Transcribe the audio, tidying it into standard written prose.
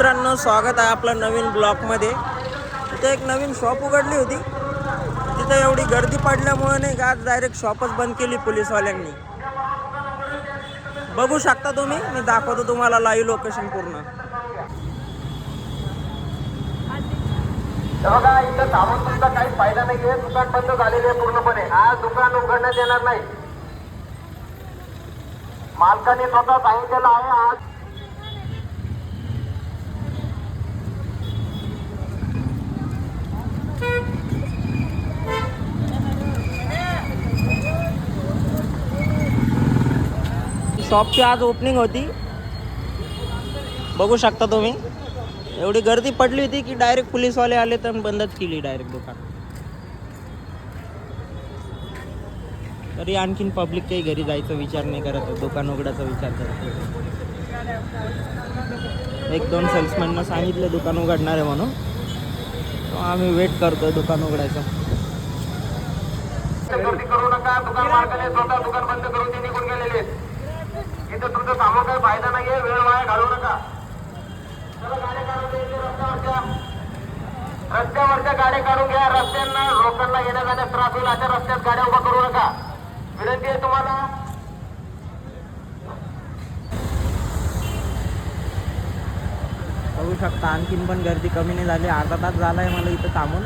मित्रांनो, स्वागत आहे आपलं नवीन ब्लॉकमध्ये. इथे एक नवीन शॉप उघडली होती. तिथे एवढी गर्दी पडल्यामुळे नाही का आज डायरेक्ट शॉपच बंद केली पोलिसवाल्यांनी. बघू शकता तुम्ही, मी दाखवतो तुम्हाला लाईव्ह लोकेशन पूर्ण. बघा, इथं थांबून तुमचा काही फायदा नाहीये. दुकान बंद झालेले आहे पूर्णपणे. आज दुकान उघडण्यात येणार नाही. मालकाने स्वतः सांगितलेलं आहे आज शॉपची आज ओपनिंग होती. बघू शकता तुम्ही, एवढी गर्दी पडली होती की डायरेक्ट पोलिसवाले आले तर बंदच केली डायरेक्ट दुकान. तरी आणखीन पब्लिक काही घरी जायचा विचार नाही करत, दुकान उघडायचा विचार करत. एक दोन सेल्समॅननं सांगितलं दुकान उघडणार आहे म्हणून, आम्ही वेट करतोय दुकान उघडायचं. गर्दी करू नका. दुकान मालकाने स्वतः दुकान बंद करून ते निघून गेलेले. इथं तुमचं थांबून काही फायदा नाहीये. वेळ वाया घालवू नका. रस्त्यावरच्या गाड्या काढून घ्या. रस्त्यांना लोकांना येण्या जाण्यास त्रास होईल अशा रस्त्यात गाड्या उभा करू नका. विनंती आहे तुम्हाला. बघू शकता आणखीन पण गर्दी कमी नाही झाली. अर्धा तास झालाय मला इथं थांबून.